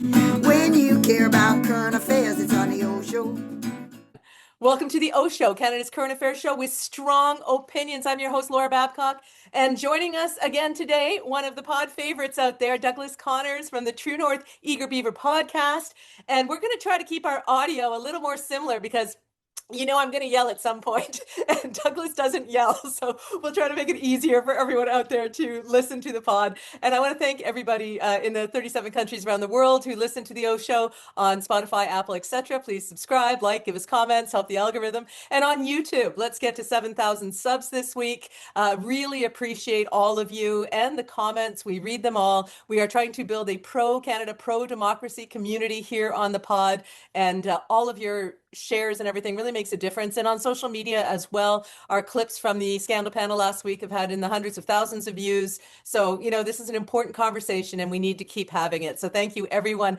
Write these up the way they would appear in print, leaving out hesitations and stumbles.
When you care about current affairs, it's on the OShow. Welcome to the OShow, Canada's current affairs show with strong opinions. I'm your host, Laura Babcock, and joining us again today, one of the pod favorites out there, Douglas Connors from the True North Eager Beaver podcast. And we're going to try to keep our audio a little more similar because I'm going to yell at some point, and Douglas doesn't yell. So we'll try to make it easier for everyone out there to listen to the pod. And I want to thank everybody in the 37 countries around the world who listen to the O Show on Spotify, Apple, etc. Please subscribe, like, give us comments, help the algorithm. And on YouTube, let's get to 7,000 subs this week. Really appreciate all of you and the comments. We read them all. We are trying to build a pro-Canada, pro-democracy community here on the pod. And all of your shares and everything really makes a difference. And on social media as well, our clips from the scandal panel last week have had in the hundreds of thousands of views. So, this is an important conversation and we need to keep having it. So thank you, everyone.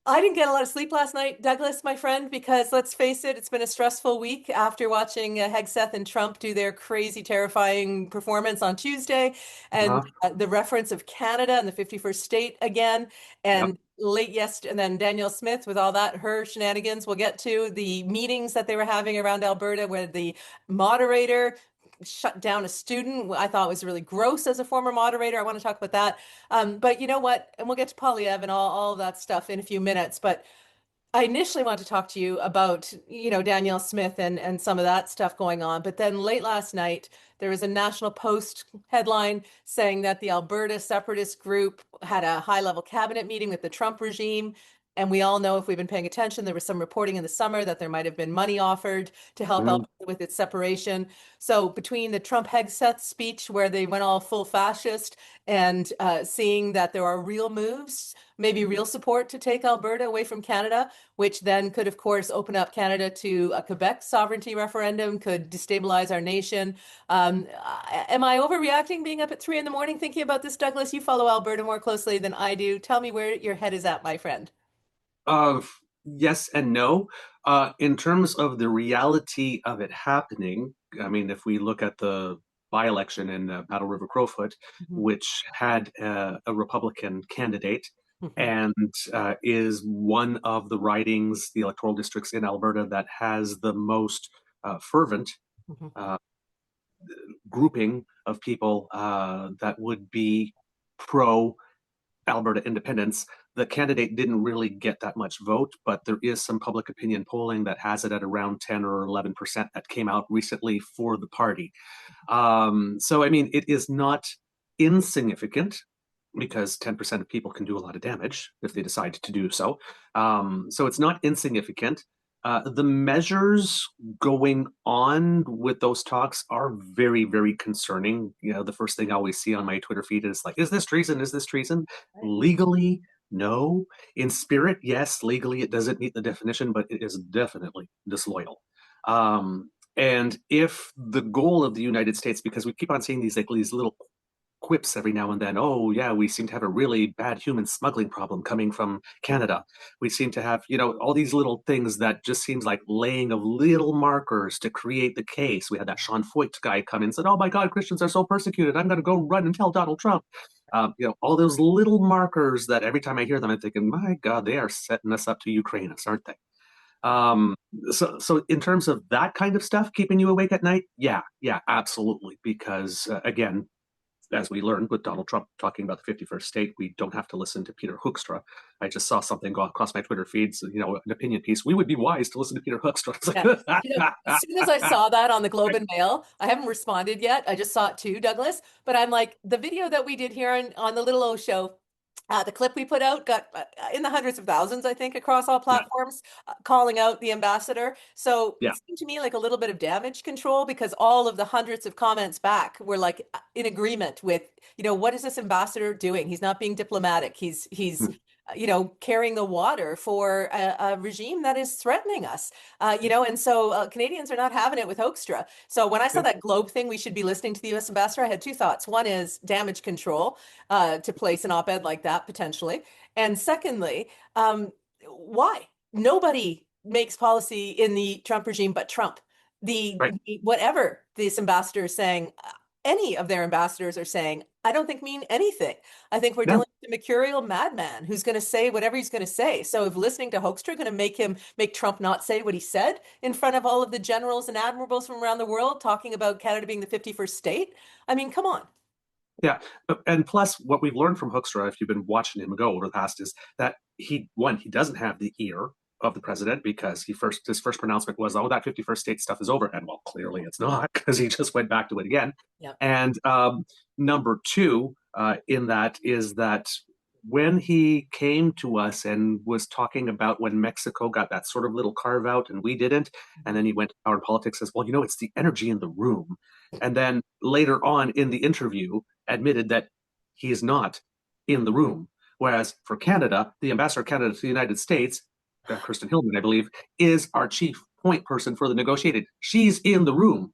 I didn't get a lot of sleep last night, Douglas, my friend, because let's face it, it's been a stressful week after watching Hegseth and Trump do their crazy, terrifying performance on Tuesday, and the reference of Canada and the 51st state again, and late yesterday, and then Danielle Smith with all that, her shenanigans. We'll get to the meetings that they were having around Alberta where the moderator shut down a student. I thought was really gross as a former moderator. I want to talk about that. But you know what? And we'll get to Poilievre and all of that stuff in a few minutes. But I initially want to talk to you about, Danielle Smith and some of that stuff going on. But then late last night, there was a National Post headline saying that the Alberta separatist group had a high-level cabinet meeting with the Trump regime. And we all know, if we've been paying attention, there was some reporting in the summer that there might have been money offered to help Alberta with its separation. So between the Trump Hegseth speech, where they went all full fascist, and seeing that there are real moves, maybe real support to take Alberta away from Canada, which then could, of course, open up Canada to a Quebec sovereignty referendum, could destabilize our nation. Am I overreacting being up at 3 a.m. thinking about this, Douglas? You follow Alberta more closely than I do. Tell me where your head is at, my friend. Yes and no. In terms of the reality of it happening, I mean, if we look at the by-election in Battle River Crowfoot, which had a Republican candidate and is one of the ridings, the electoral districts in Alberta that has the most fervent grouping of people that would be pro Alberta independence. The candidate didn't really get that much vote, but there is some public opinion polling that has it at around 10 or 11% that came out recently for the party. So, I mean, it is not insignificant because 10% of people can do a lot of damage if they decide to do so. So it's not insignificant. The measures going on with those talks are very, very concerning. The first thing I always see on my Twitter feed is like, is this treason? Is this treason? Right. Legally, no. In spirit, yes. Legally, it doesn't meet the definition, but it is definitely disloyal. And if the goal of the United States, because we keep on seeing these little quips every now and then, oh yeah, we seem to have a really bad human smuggling problem coming from Canada. We seem to have, all these little things that just seems like laying of little markers to create the case. We had that Sean Foyt guy come in and said, oh my God, Christians are so persecuted. I'm going to go run and tell Donald Trump. All those little markers that every time I hear them, I'm thinking, my God, they are setting us up to Ukraine us, aren't they? So in terms of that kind of stuff, keeping you awake at night, yeah, absolutely. Because again, as we learned with Donald Trump talking about the 51st state, we don't have to listen to Peter Hoekstra. I just saw something go across my Twitter feeds, an opinion piece. We would be wise to listen to Peter Hoekstra. As soon as I saw that on the Globe and Mail, I haven't responded yet. I just saw it too, Douglas. But I'm like, the video that we did here on the Little O Show, the clip we put out got in the hundreds of thousands, I think, across all platforms, calling out the ambassador. So it seemed to me like a little bit of damage control, because all of the hundreds of comments back were like in agreement with, what is this ambassador doing? He's not being diplomatic. He's carrying the water for a regime that is threatening us, and so Canadians are not having it with Hoekstra. So when I saw that Globe thing, we should be listening to the U.S. ambassador, I had two thoughts. One is damage control to place an op-ed like that potentially. And secondly, why? Nobody makes policy in the Trump regime but Trump. Whatever this ambassador is saying, any of their ambassadors are saying, I don't think mean anything. I think we're No. dealing with a mercurial madman who's going to say whatever he's going to say. So if listening to Hoekstra going to make Trump not say what he said in front of all of the generals and admirals from around the world talking about Canada being the 51st state? I mean, come on. Yeah, and plus, what we've learned from Hoekstra, if you've been watching him go over the past, is that he doesn't have the ear of the president, because his first pronouncement was, "Oh, that 51st state stuff is over," and well, clearly it's not, because he just went back to it again. Yeah. And number two, in that is that when he came to us and was talking about when Mexico got that sort of little carve out and we didn't, and then he went to Power and Politics, says, "Well, it's the energy in the room," and then later on in the interview admitted that he is not in the room. Whereas for Canada, the ambassador of Canada to the United States, Kirsten Hillman, I believe, is our chief point person for the negotiated. She's in the room.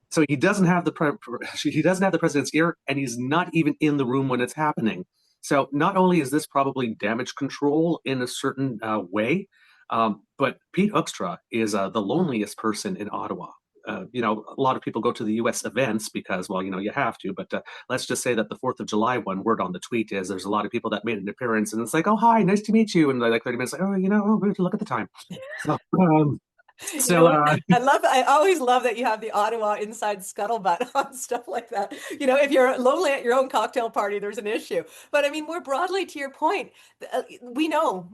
So he doesn't have the president's ear, and he's not even in the room when it's happening. So not only is this probably damage control in a certain way, but Pete Hoekstra is the loneliest person in Ottawa. A lot of people go to the U.S. events because, well, you have to. But let's just say that the 4th of July one, word on the tweet is there's a lot of people that made an appearance, and it's like, "Oh, hi, nice to meet you," and like 30 minutes, like, "Oh, look at the time." So, I always love that you have the Ottawa inside scuttlebutt on stuff like that. If you're lonely at your own cocktail party, there's an issue. But I mean, more broadly to your point, we know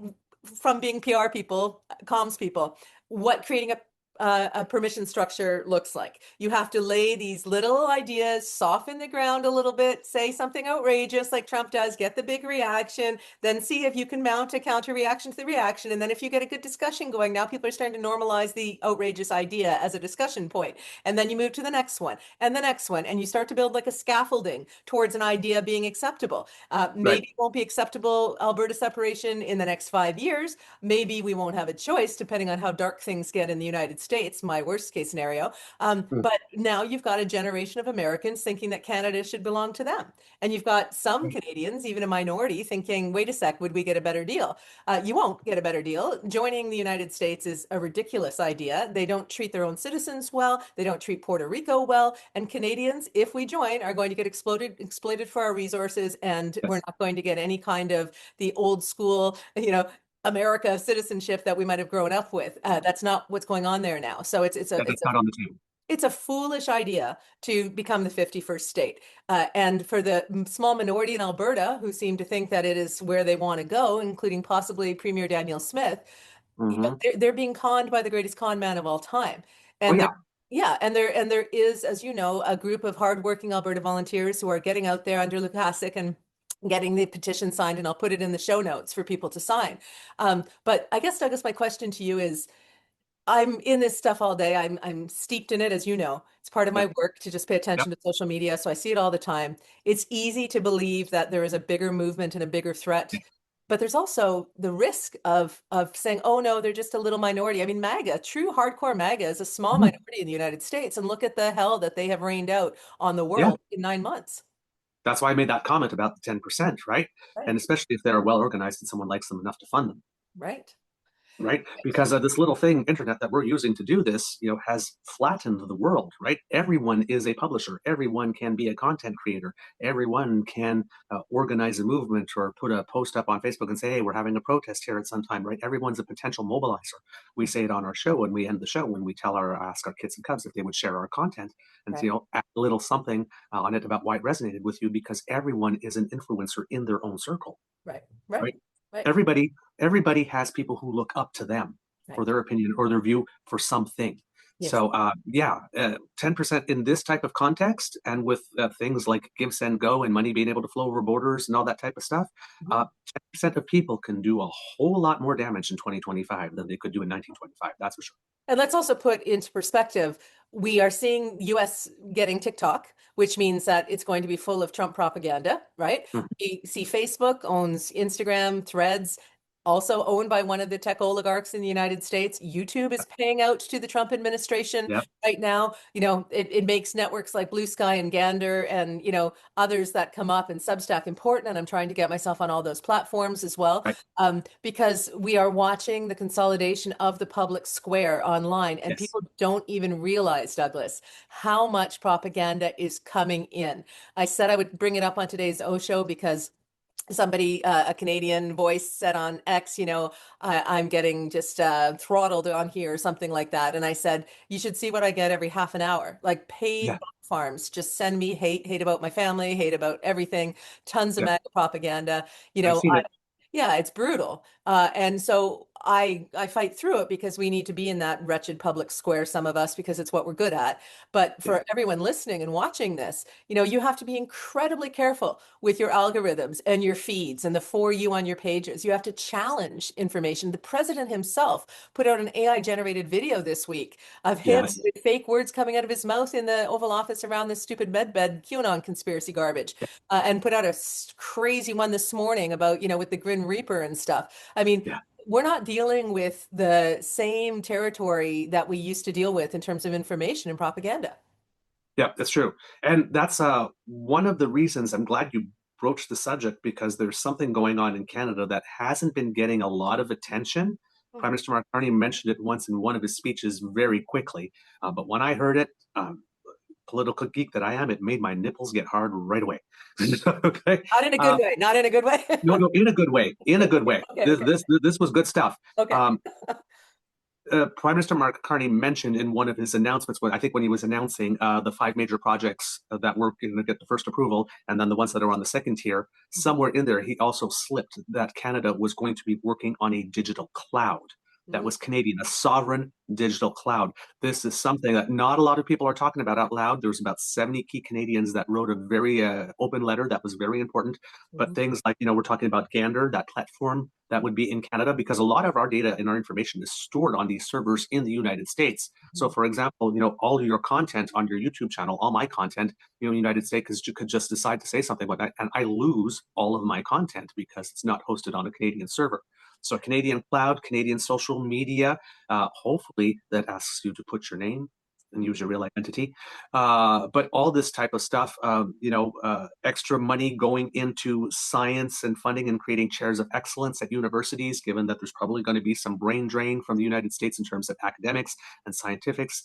from being PR people, comms people, what creating a permission structure looks like. You have to lay these little ideas, soften the ground a little bit, say something outrageous like Trump does, get the big reaction, then see if you can mount a counter reaction to the reaction. And then if you get a good discussion going, now people are starting to normalize the outrageous idea as a discussion point. And then you move to the next one and the next one, and you start to build like a scaffolding towards an idea being acceptable. Maybe it won't be acceptable Alberta separation in the next 5 years. Maybe we won't have a choice depending on how dark things get in the United States, my worst case scenario. But now you've got a generation of Americans thinking that Canada should belong to them. And you've got some Canadians, even a minority, thinking, wait a sec, would we get a better deal? You won't get a better deal. Joining the United States is a ridiculous idea. They don't treat their own citizens well. They don't treat Puerto Rico well. And Canadians, if we join, are going to get exploited for our resources. And we're not going to get any kind of the old school, America citizenship that we might have grown up with. That's not what's going on there now. So it's not on the table. It's a foolish idea to become the 51st state. And for the small minority in Alberta who seem to think that it is where they want to go, including possibly Premier Danielle Smith, they're being conned by the greatest con man of all time. And and there is, as you know, a group of hardworking Alberta volunteers who are getting out there under Lukasik and getting the petition signed, and I'll put it in the show notes for people to sign. But I guess, Douglas, my question to you is, I'm in this stuff all day. I'm steeped in it, as you know. It's part of my work to just pay attention to social media, so I see it all the time. It's easy to believe that there is a bigger movement and a bigger threat, but there's also the risk of saying, "Oh no, they're just a little minority." I mean, MAGA, true hardcore MAGA, is a small minority in the United States, and look at the hell that they have rained out on the world in 9 months. That's why I made that comment about the 10%, right? And especially if they're well organized and someone likes them enough to fund them. Right? Because this little thing, internet, that we're using to do this, has flattened the world, right? Everyone is a publisher. Everyone can be a content creator. Everyone can organize a movement or put a post up on Facebook and say, "Hey, we're having a protest here at some time," right? Everyone's a potential mobilizer. We say it on our show when we end the show, when we ask our kids and cubs if they would share our content and, add a little something on it about why it resonated with you, because everyone is an influencer in their own circle. Right? Everybody has people who look up to them for their opinion or their view for something. So 10% in this type of context, and with things like give, send, go, and money being able to flow over borders and all that type of stuff, 10% of people can do a whole lot more damage in 2025 than they could do in 1925. That's for sure. And let's also put into perspective, we are seeing US getting TikTok, which means that it's going to be full of Trump propaganda, right? We see Facebook owns Instagram, Threads. also owned by one of the tech oligarchs in the United States. YouTube is paying out to the Trump administration Yep. right now. It makes networks like Blue Sky and Gander and, others that come up and Substack important. And I'm trying to get myself on all those platforms as well, Right. because we are watching the consolidation of the public square online. And Yes. people don't even realize, Douglas, how much propaganda is coming in. I said I would bring it up on today's OShow because somebody, a Canadian voice said on X, I'm getting just throttled on here or something like that. And I said, you should see what I get every half an hour. Like paid Yeah. bot farms just send me hate about my family, hate about everything, tons of Yep. MAGA propaganda. I've seen it. Yeah, it's brutal. And so I fight through it because we need to be in that wretched public square, some of us, because it's what we're good at. But Yeah. for everyone listening and watching this, you have to be incredibly careful with your algorithms and your feeds and the for you on your pages. You have to challenge information. The president himself put out an AI generated video this week of him Yes. with fake words coming out of his mouth in the Oval Office around this stupid medbed QAnon conspiracy garbage, and put out a crazy one this morning about, with the Grim Reaper and stuff. I mean, Yeah. we're not dealing with the same territory that we used to deal with in terms of information and propaganda. Yeah, that's true. And that's one of the reasons I'm glad you broached the subject, because there's something going on in Canada that hasn't been getting a lot of attention. Prime Minister Mark Carney mentioned it once in one of his speeches very quickly. But when I heard it, political geek that I am, it made my nipples get hard right away. Okay. Not in a good way. Not in a good way. No, no, in a good way. In a good way. Okay, This, okay. this was good stuff. Okay. Prime Minister Mark Carney mentioned in one of his announcements, I think when he was announcing the 5 major projects that were going to get the first approval, and then the ones that are on the second tier, somewhere in there, he also slipped that Canada was going to be working on a digital cloud that was Canadian, a sovereign digital cloud. This is something that not a lot of people are talking about out loud. There's about 70 key Canadians that wrote a very open letter that was very important. But things like, we're talking about Gander, that platform that would be in Canada, because a lot of our data and our information is stored on these servers in the United States. So, for example, all of your content on your YouTube channel, all my content, in the United States could just decide to say something like that, and I lose all of my content because it's not hosted on a Canadian server. So, Canadian cloud, Canadian social media, hopefully that asks you to put your name and use your real identity. But all this type of stuff, extra money going into science and funding and creating chairs of excellence at universities, given that there's probably going to be some brain drain from the United States in terms of academics and scientifics.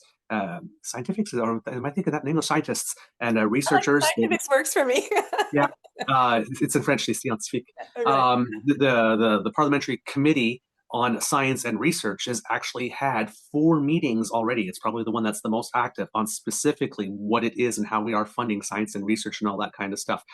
Scientifics, or am I thinking that name of scientists and researchers? Scientifics works for me. Yeah, it's in French, les scientifiques. Right. The Parliamentary Committee on Science and Research has actually had 4 meetings already. It's probably the one that's the most active on specifically what it is and how we are funding science and research and all that kind of stuff.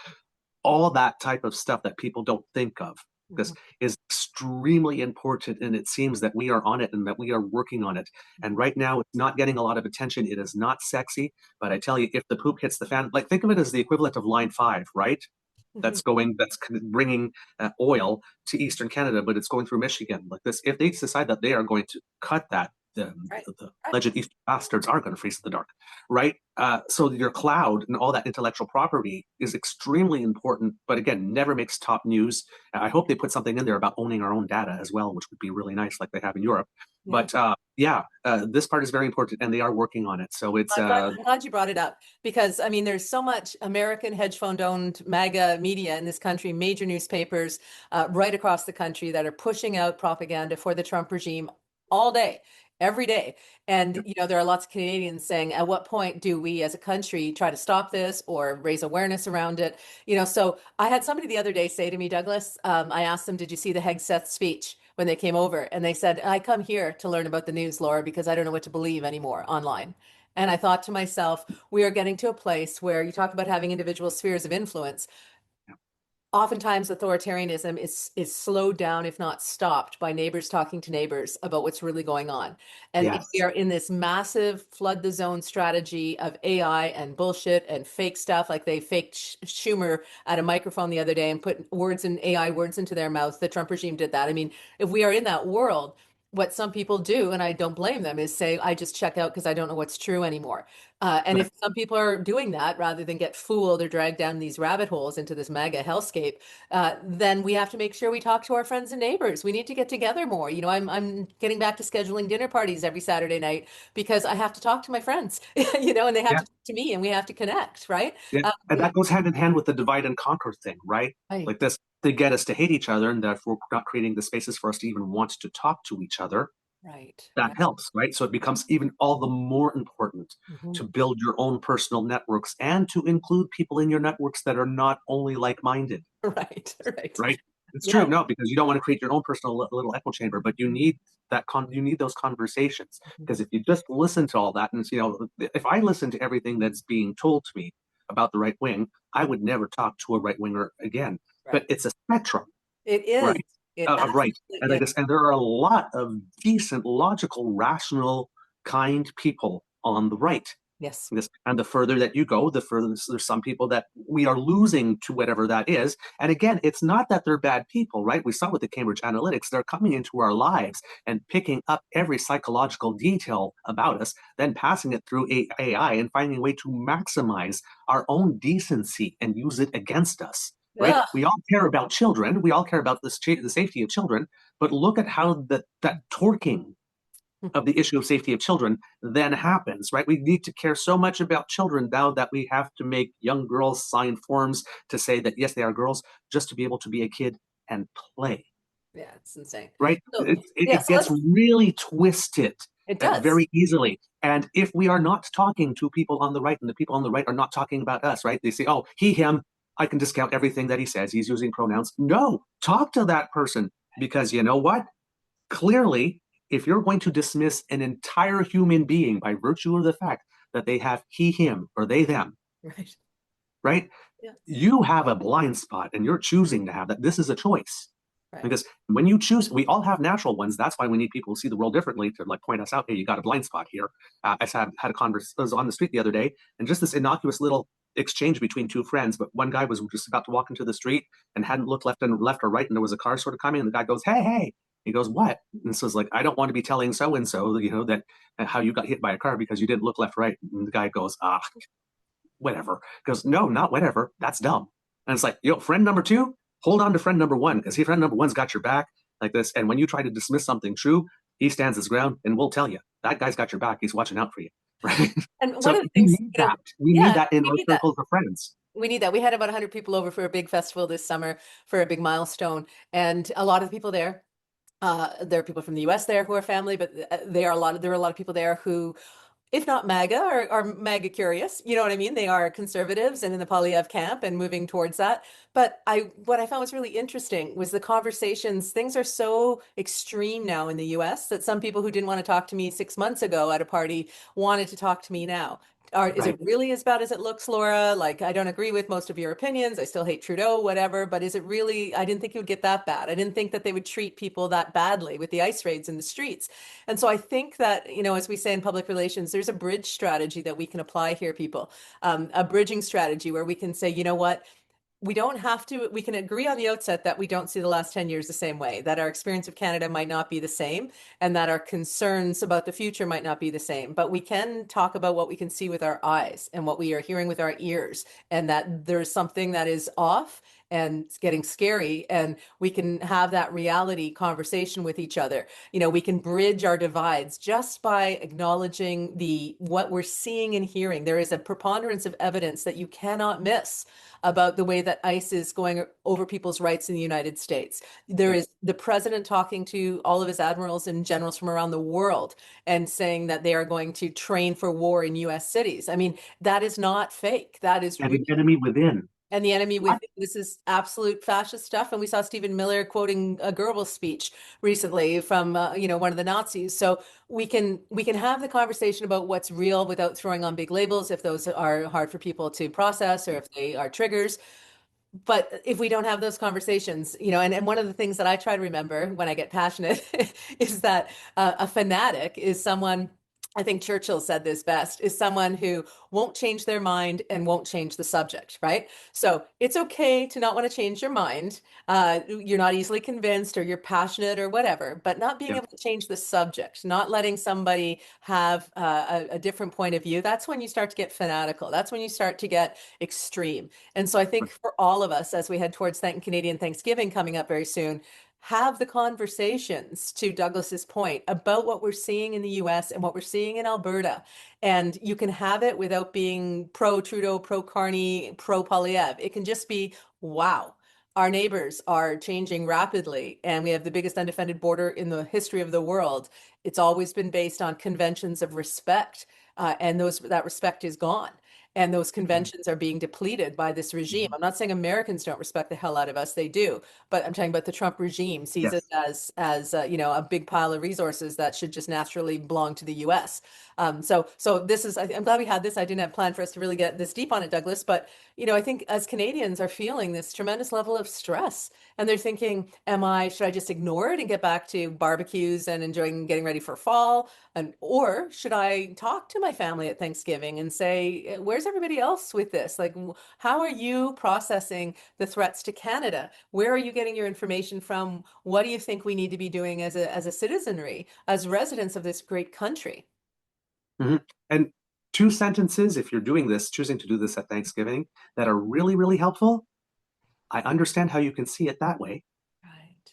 All that type of stuff that people don't think of, because is extremely important, and it seems that we are on it and that we are working on it. And right now, it's not getting a lot of attention. It is not sexy, but I tell you, if the poop hits the fan, like think of it as the equivalent of Line 5, right? That's bringing oil to Eastern Canada, but it's going through Michigan. Like this, if they decide that they are going to cut that, the alleged Eastern bastards are going to freeze in the dark, right? So your cloud and all that intellectual property is extremely important, but again, never makes top news. I hope they put something in there about owning our own data as well, which would be really nice, like they have in Europe. But this part is very important, and they are working on it. So it's. I'm glad you brought it up, because I mean, there's so much American hedge fund owned MAGA media in this country, major newspapers right across the country that are pushing out propaganda for the Trump regime all day, every day. And, there are lots of Canadians saying, at what point do we as a country try to stop this or raise awareness around it? So I had somebody the other day say to me, Douglas, I asked them, did you see the Hegseth speech when they came over? And they said, I come here to learn about the news, Laura, because I don't know what to believe anymore online. And I thought to myself, we are getting to a place where you talk about having individual spheres of influence. Oftentimes authoritarianism is slowed down, if not stopped, by neighbors talking to neighbors about what's really going on. And if we are in this massive flood the zone strategy of AI and bullshit and fake stuff, like they faked Schumer at a microphone the other day and put words in AI words into their mouth, the Trump regime did that. I mean, if we are in that world, what some people do, and I don't blame them, is say, I just check out because I don't know what's true anymore. And Right. if some people are doing that rather than get fooled or dragged down these rabbit holes into this MAGA hellscape, then we have to make sure we talk to our friends and neighbors. We need to get together more. I'm getting back to scheduling dinner parties every Saturday night because I have to talk to my friends, and they have Yeah. to talk to me, and we have to connect, right? Yeah. Um, And that goes hand in hand with the divide and conquer thing, right? I, Like this, to get us to hate each other and therefore not creating the spaces for us to even want to talk to each other. right, That right. helps, right? So it becomes even all the more important Mhm. to build your own personal networks and to include people in your networks that are not only like-minded, Right, right. right? It's Yeah. true, no, because you don't want to create your own personal little echo chamber, but you need you need those conversations. Mhm. Because if you just listen to all that, and if I listen to everything that's being told to me about the right wing, I would never talk to a right winger again. But Right. it's a spectrum, It is. right? It Right. absolutely And is. and there are a lot of decent, logical, rational, kind people on the right. Yes. And the further that you go, the further there's some people that we are losing to whatever that is. And again, it's not that they're bad people, right? We saw with the Cambridge Analytics, they're coming into our lives and picking up every psychological detail about us, then passing it through AI and finding a way to maximize our own decency and use it against us. Right? Ugh. We all care about children. We all care about the safety of children. But look at how that torquing of the issue of safety of children then happens, right? We need to care so much about children now that we have to make young girls sign forms to say that, yes, they are girls, just to be able to be a kid and play, Yeah, it's insane. right? So, yeah, It so gets let's, really twisted it does. very easily. And if we are not talking to people on the right and the people on the right are not talking about us, right? They say, oh, he, him, I can discount everything that he says. He's using pronouns. No, talk to that person because you know what? Clearly, if you're going to dismiss an entire human being by virtue of the fact that they have he, him, or they, them, Right. right? Yeah. You have a blind spot and you're choosing to have that. This is a choice. Right. Because when you choose, we all have natural ones. That's why we need people who see the world differently to like point us out. Hey, you got a blind spot here. I had a conversation. I was on the street the other day, and just this innocuous little exchange between two friends. But one guy was just about to walk into the street and hadn't looked left or right, and there was a car sort of coming. And the guy goes, "Hey, hey!" He goes, "What?" And so it's like, "I don't want to be telling so and so, that how you got hit by a car because you didn't look left, right." And the guy goes, "Ah, whatever." He goes, "No, not whatever. That's dumb." And it's like, friend number two, hold on to friend number one because friend number one's got your back like this. And when you try to dismiss something true, he stands his ground and we'll tell you that guy's got your back. He's watching out for you. Right. And one So of the we things, need that. We need yeah, that in we our need that. circles of friends. We need that. We had about 100 people over for a big festival this summer for a big milestone. And a lot of the people there, there are people from the US there who are family, but there are a lot of people there who, if not MAGA, are MAGA curious. You know what I mean? They are conservatives and in the Poilievre camp and moving towards that. But what I found was really interesting was the conversations. Things are so extreme now in the US that some people who didn't want to talk to me 6 months ago at a party wanted to talk to me now. Is it Right. really as bad as it looks, Laura? Like, I don't agree with most of your opinions. I still hate Trudeau, whatever. But is it really? I didn't think it would get that bad. I didn't think that they would treat people that badly with the ice raids in the streets. And so I think that, as we say in public relations, there's a bridge strategy that we can apply here, people. A bridging strategy where we can say, you know what? We don't have to, we can agree on the outset that we don't see the last 10 years the same way, that our experience of Canada might not be the same, and that our concerns about the future might not be the same. But we can talk about what we can see with our eyes and what we are hearing with our ears, and that there's something that is off and it's getting scary, and we can have that reality conversation with each other. We can bridge our divides just by acknowledging what we're seeing and hearing. There is a preponderance of evidence that you cannot miss about the way that ICE is going over people's rights in the United States. There Yeah. is the president talking to all of his admirals and generals from around the world and saying that they are going to train for war in US cities. I mean, that is not fake. That is And real. an enemy within. And the enemy What? with this is absolute fascist stuff. And we saw Stephen Miller quoting a Goebbels speech recently from one of the Nazis. So we can have the conversation about what's real without throwing on big labels if those are hard for people to process or if they are triggers. But if we don't have those conversations, and one of the things that I try to remember when I get passionate is that a fanatic is someone I think Churchill said this best, is someone who won't change their mind and won't change the subject, right? So it's okay to not want to change your mind. You're not easily convinced or you're passionate or whatever, but not being Yeah. able to change the subject, not letting somebody have a different point of view. That's when you start to get fanatical. That's when you start to get extreme. And so I think for all of us, as we head towards Canadian Thanksgiving coming up very soon, have the conversations, to Douglas's point, about what we're seeing in the US and what we're seeing in Alberta. And you can have it without being pro Trudeau, pro Carney, pro Poilievre. It can just be, wow, our neighbors are changing rapidly, and we have the biggest undefended border in the history of the world. It's always been based on conventions of respect, and that respect is gone. And those conventions are being depleted by this regime. I'm not saying Americans don't respect the hell out of us; they do. But I'm talking about the Trump regime sees it Yes. as a big pile of resources that should just naturally belong to the U.S. So this is, I'm glad we had this. I didn't have planned for us to really get this deep on it, Douglas, but I think as Canadians are feeling this tremendous level of stress, and they're thinking, should I just ignore it and get back to barbecues and enjoying getting ready for fall? Or should I talk to my family at Thanksgiving and say, where's everybody else with this? Like, how are you processing the threats to Canada? Where are you getting your information from? What do you think we need to be doing as a citizenry, as residents of this great country? Mhm. And two sentences, if you're doing this, choosing to do this at Thanksgiving, that are really, really helpful. I understand how you can see it that way, Right.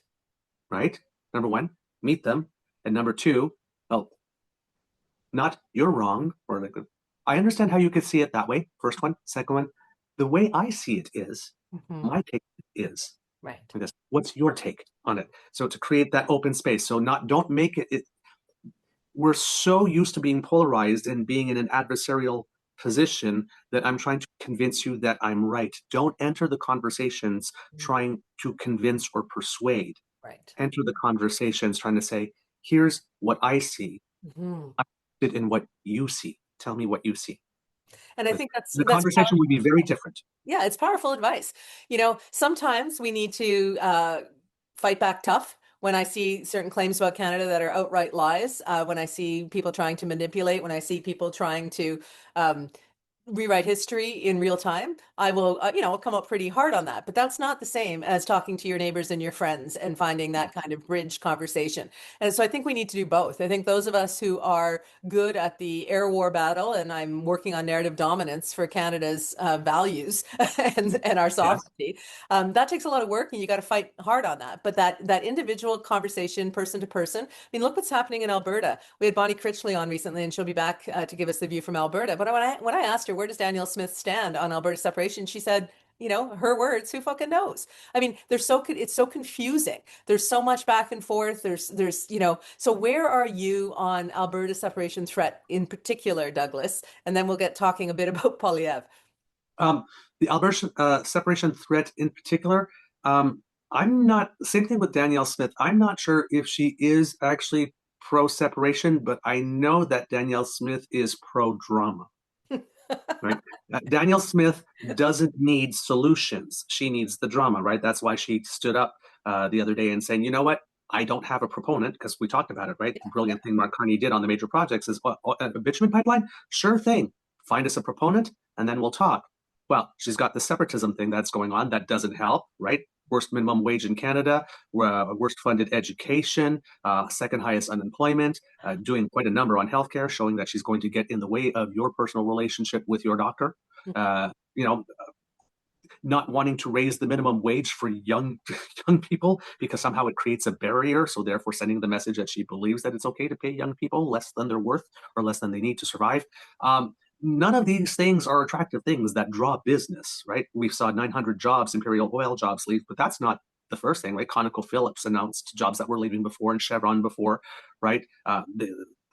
right? Number one, meet them. And number two, oh, not you're wrong, or like, I understand how you could see it that way. First one. Second one, the way I see it is, Hmm. my take is. Right. I guess, what's your take on it? So to create that open space. So don't make it, we're so used to being polarized and being in an adversarial position that I'm trying to convince you that I'm right. Don't enter the conversations trying to convince or persuade. Right. Enter the conversations trying to say, here's what I see. Hmm. I'm interested in what you see. Tell me what you see. And I think The that's conversation would be very different. Yeah, it's powerful advice. Sometimes we need to fight back tough when I see certain claims about Canada that are outright lies, when I see people trying to manipulate, when I see people trying to um, rewrite history in real time. I will, I'll come up pretty hard on that. But that's not the same as talking to your neighbors and your friends and finding that kind of bridge conversation. And so I think we need to do both. I think those of us who are good at the air war battle, and I'm working on narrative dominance for Canada's values and our Yes. sovereignty, that takes a lot of work, and you got to fight hard on that. But that individual conversation, person to person. I mean, look what's happening in Alberta. We had Bonnie Critchley on recently, and she'll be back to give us the view from Alberta. But when I asked her, where does Danielle Smith stand on Alberta separation, she said, her words, who fucking knows? I mean, it's so confusing. There's so much back and forth. So where are you on Alberta separation threat in particular, Douglas? And then we'll get talking a bit about Poilievre. Um, the Alberta separation threat in particular, I'm not, same thing with Danielle Smith. I'm not sure if she is actually pro separation, but I know that Danielle Smith is pro drama. Right? Danielle Smith doesn't need solutions. She needs the drama, right? That's why she stood up the other day and saying, you know what? I don't have a proponent, because we talked about it, right? The brilliant thing Mark Carney did on the major projects is a bitumen pipeline? Sure thing. Find us a proponent and then we'll talk. Well, she's got the separatism thing that's going on. That doesn't help, right? Worst minimum wage in Canada, worst funded education, second highest unemployment, doing quite a number on healthcare, showing that she's going to get in the way of your personal relationship with your doctor. Uh, you know, not wanting to raise the minimum wage for young people because somehow it creates a barrier. So therefore sending the message that she believes that it's okay to pay young people less than they're worth or less than they need to survive. None of these things are attractive things that draw business, right? We saw 900 jobs, Imperial Oil jobs leave, but that's not the first thing, right? ConocoPhillips announced jobs that were leaving before, and Chevron before, right?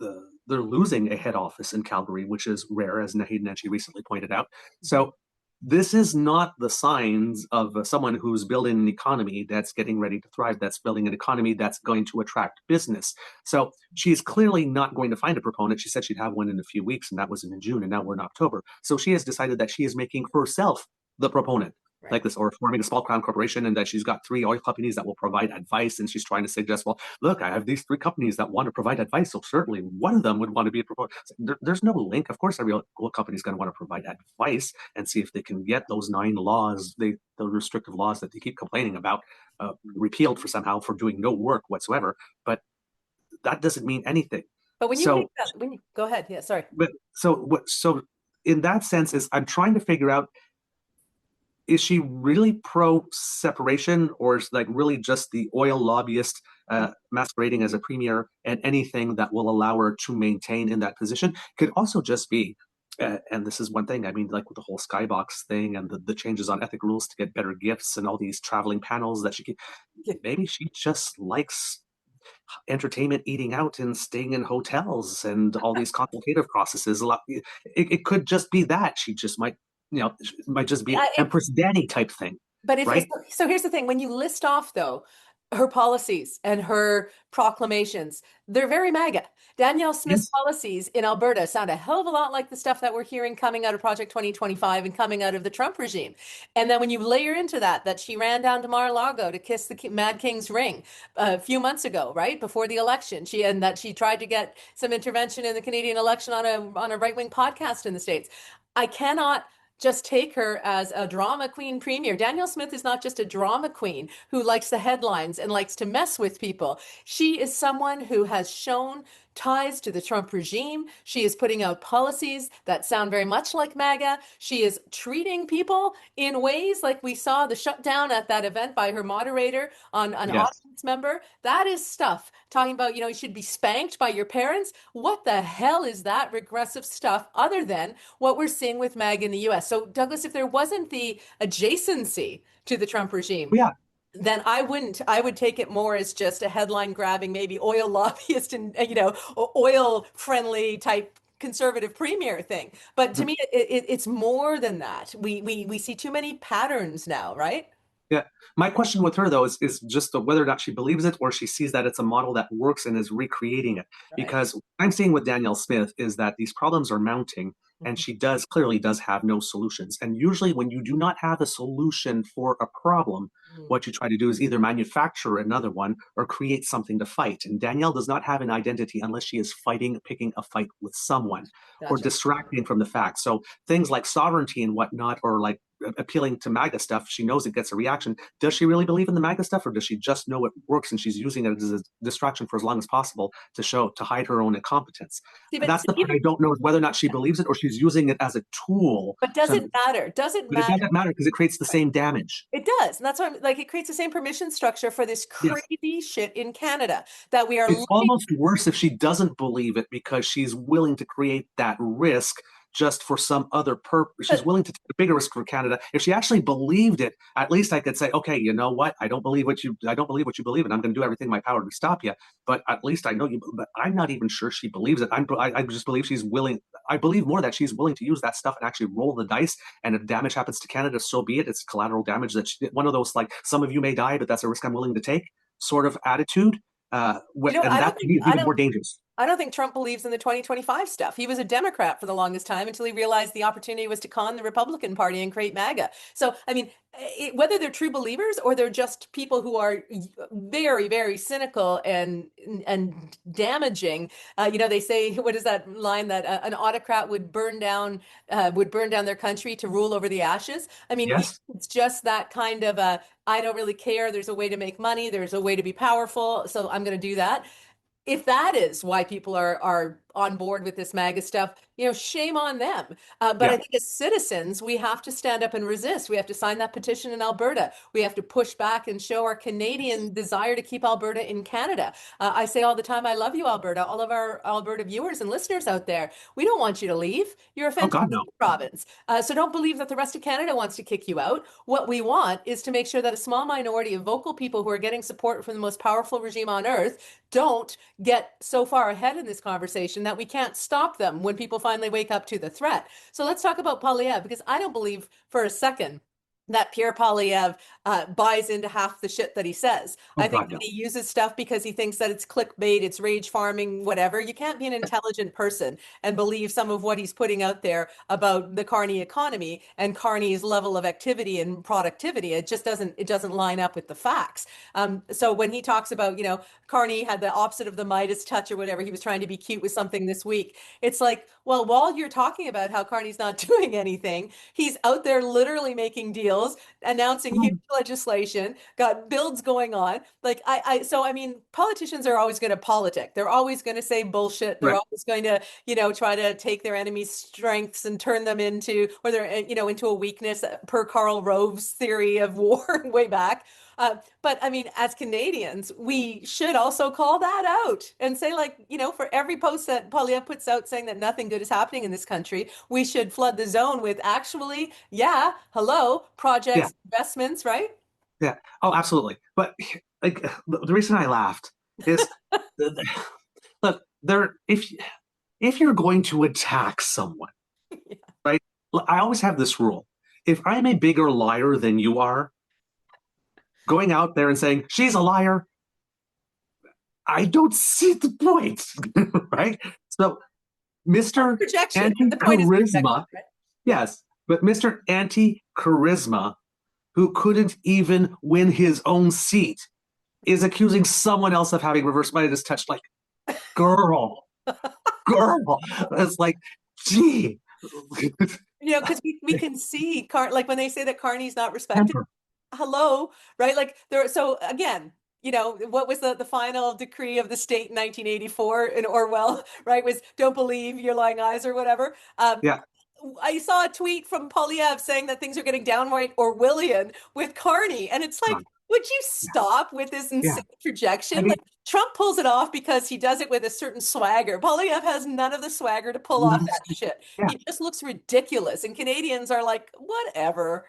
They're losing a head office in Calgary, which is rare, as Naheed Nenshi recently pointed out. So this is not the signs of someone who's building an economy that's getting ready to thrive, that's building an economy that's going to attract business. So she's clearly not going to find a proponent. She said she'd have one in a few weeks, and that was in June, and now we're in October. So she has decided that she is making herself the proponent. like this, or forming a small crown corporation, and that she's got 3 oil companies that will provide advice, and she's trying to suggest, well, look, I have these 3 companies that want to provide advice, so certainly one of them would want to be proposed. There's no link. Of course, every oil company is going to want to provide advice and see if they can get those 9 laws, the restrictive laws that they keep complaining about, repealed for somehow for doing no work whatsoever. But that doesn't mean anything. But when you So, make that, go ahead, yeah, sorry. but so in that sense, is I'm trying to figure out, is she really pro separation, or is like really just the oil lobbyist masquerading as a premier, and anything that will allow her to maintain in that position could also just be, and this is one thing, I mean, like with the whole skybox thing and the changes on ethic rules to get better gifts and all these traveling panels that maybe she just likes entertainment, eating out and staying in hotels and all these consultative processes. It could just be that she just might, it might just be an Empress Danny type thing. But right? So here's the thing, when you list off though her policies and her proclamations, they're very MAGA. Danielle Smith's policies in Alberta sound a hell of a lot like the stuff that we're hearing coming out of Project 2025 and coming out of the Trump regime. And then when you layer into that she ran down to Mar-a-Lago to kiss the Mad King's ring a few months ago, right before the election, that she tried to get some intervention in the Canadian election on a right-wing podcast in the States. I cannot just take her as a drama queen premier. Danielle Smith is not just a drama queen who likes the headlines and likes to mess with people. She is someone who has shown ties to the Trump regime. She is putting out policies that sound very much like MAGA. She is treating people in ways like we saw the shutdown at that event by her moderator on an audience member. That is stuff talking about, you should be spanked by your parents. What the hell is that regressive stuff other than what we're seeing with MAGA in the US? So Douglas, if there wasn't the adjacency to the Trump regime, then I would take it more as just a headline grabbing, maybe oil lobbyist and, oil friendly type conservative premier thing. But to me, it's more than that. We see too many patterns now, right? Yeah. My question with her, though, is just whether or not she believes it, or she sees that it's a model that works and is recreating it. Right. Because what I'm seeing with Danielle Smith is that these problems are mounting, and she clearly does have no solutions. And usually when you do not have a solution for a problem, what you try to do is either manufacture another one or create something to fight. And Danielle does not have an identity unless she is picking a fight with someone or distracting from the facts. So things like sovereignty and whatnot, or like appealing to MAGA stuff, she knows it gets a reaction. Does she really believe in the MAGA stuff, or does she just know it works and she's using it as a distraction for as long as possible to hide her own incompetence? And that's the part I don't know, is whether or not she believes it or she's using it as a tool. But does it matter? Does it matter? It doesn't matter, because it creates the same damage. It does. And that's why it creates the same permission structure for this crazy shit in Canada that we are. It's almost worse if she doesn't believe it, because she's willing to create that risk just for some other purpose. She's willing to take a bigger risk for Canada. If she actually believed it, at least I could say, okay, you know what? I don't believe what you believe, and I'm going to do everything in my power to stop you. But at least I know you. But I'm not even sure she believes it. I just believe she's willing. I believe more that she's willing to use that stuff and actually roll the dice. And if damage happens to Canada, so be it. It's collateral damage. One of those, like, some of you may die, but that's a risk I'm willing to take sort of attitude. And that's even more dangerous. I don't think Trump believes in the 2025 stuff. He was a Democrat for the longest time until he realized the opportunity was to con the Republican Party and create MAGA. So, I mean, whether they're true believers or they're just people who are very, very cynical and damaging, they say, what is that line, that an autocrat would burn down their country to rule over the ashes? I mean, it's just that kind of I don't really care. There's a way to make money. There's a way to be powerful. So I'm going to do that. If that is why people are on board with this MAGA stuff, shame on them. But I think as citizens, we have to stand up and resist. We have to sign that petition in Alberta. We have to push back and show our Canadian desire to keep Alberta in Canada. I say all the time, I love you, Alberta. All of our Alberta viewers and listeners out there, we don't want you to leave. You're a fantastic province. So don't believe that the rest of Canada wants to kick you out. What we want is to make sure that a small minority of vocal people who are getting support from the most powerful regime on earth don't get so far ahead in this conversation that we can't stop them when people finally wake up to the threat. So let's talk about Poilievre, because I don't believe for a second that Pierre Poilievre buys into half the shit that he says. Oh I think God, that no. he uses stuff because he thinks that it's clickbait, it's rage farming, whatever. You can't be an intelligent person and believe some of what he's putting out there about the Carney economy and Carney's level of activity and productivity. It just doesn't line up with the facts. So when he talks about, Carney had the opposite of the Midas touch or whatever, he was trying to be cute with something this week. It's like, well, while you're talking about how Carney's not doing anything, he's out there literally making deals, announcing huge legislation, got builds going on. Like so I mean, politicians are always going to politic. They're always going to say bullshit. They're Right. always going to, try to take their enemy's strengths and turn them into, or they're, into a weakness per Karl Rove's theory of war way back. But I mean, as Canadians, we should also call that out and say, like, for every post that Poilievre puts out saying that nothing good is happening in this country, we should flood the zone with actually, yeah, hello, Yeah. projects, investments, right? Yeah. Oh, absolutely. But like the reason I laughed is, look, if you're going to attack someone, Yeah. right? I always have this rule: if I'm a bigger liar than you are, going out there and saying she's a liar, I don't see the point, right? So, Mr. Projection. The point is projection, Anti-Charisma, right? yes, but Mr. Anti-Charisma, who couldn't even win his own seat, is accusing someone else of having reverse Midas touch. Like, girl, girl. It's like, gee. Because we can see like when they say that Carney's not respected, Temper. hello, right? Like there. So again, what was the final decree of the state in 1984 in Orwell, right? Was don't believe your lying eyes or whatever. Yeah. I saw a tweet from Poilievre saying that things are getting downright Orwellian with Carney, and it's like, God. would you stop with this Yeah. insane projection? I mean, Like Trump pulls it off because he does it with a certain swagger. Poilievre has none of the swagger to pull off that shit. yeah. He just looks ridiculous, and Canadians are like, whatever.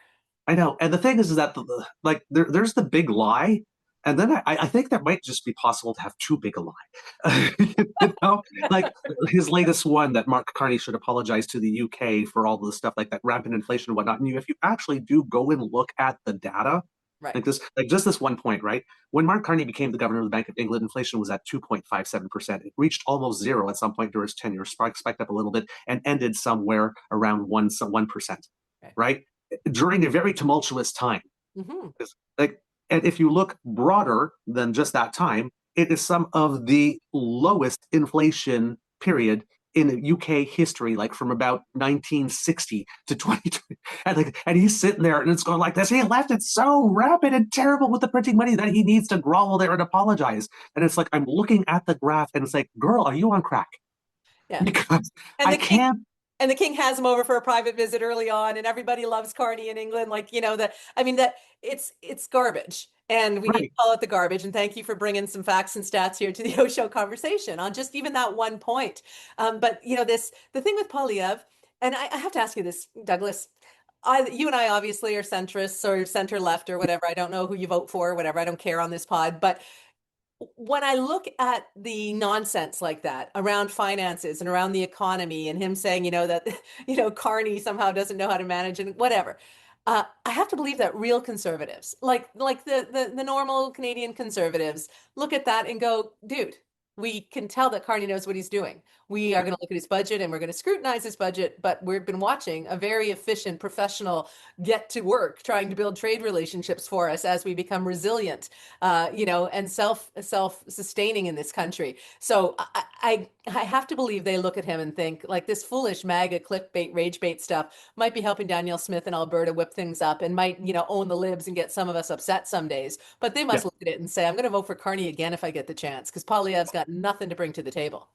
I know. And the thing is that like there's the big lie, and then I think that might just be possible to have too big a lie. Like his latest one that Mark Carney should apologize to the UK for all the stuff like that rampant inflation and whatnot. And if you actually do go and look at the data, Right. like just this one point, right? When Mark Carney became the governor of the Bank of England, inflation was at 2.57%. It reached almost zero at some point during his tenure, spiked up a little bit, and ended somewhere around 1%. Right. Right? During a very tumultuous time. Mm-hmm. Like, and if you look broader than just that time, it is some of the lowest inflation period in UK history, like from about 1960 to 2020. And he's sitting there and it's going like this. He left it so rapid and terrible with the printing money that he needs to grovel there and apologize. And it's like, I'm looking at the graph and it's like, girl, are you on crack? Yeah. Because And I can't. and the king has him over for a private visit early on, and everybody loves Carney in England. Like, that it's garbage, and we need to Right. call it the garbage. And thank you for bringing some facts and stats here to the OShow conversation on just even that one point. But the thing with Poilievre, and I have to ask you this, Douglas. You and I obviously are centrists or center left or whatever. I don't know who you vote for or whatever. I don't care on this pod, but when I look at the nonsense like that around finances and around the economy and him saying, that, Carney somehow doesn't know how to manage and whatever, I have to believe that real conservatives, like the normal Canadian conservatives, look at that and go, dude, we can tell that Carney knows what he's doing. We are going to look at his budget and we're going to scrutinize his budget, but we've been watching a very efficient professional get to work trying to build trade relationships for us as we become resilient, and self-sustaining in this country. So I have to believe they look at him and think like this foolish MAGA clickbait, rage bait stuff might be helping Danielle Smith in Alberta whip things up and might, own the libs and get some of us upset some days. But they must Yeah. look at it and say, I'm going to vote for Carney again if I get the chance, because Poilievre's got nothing to bring to the table.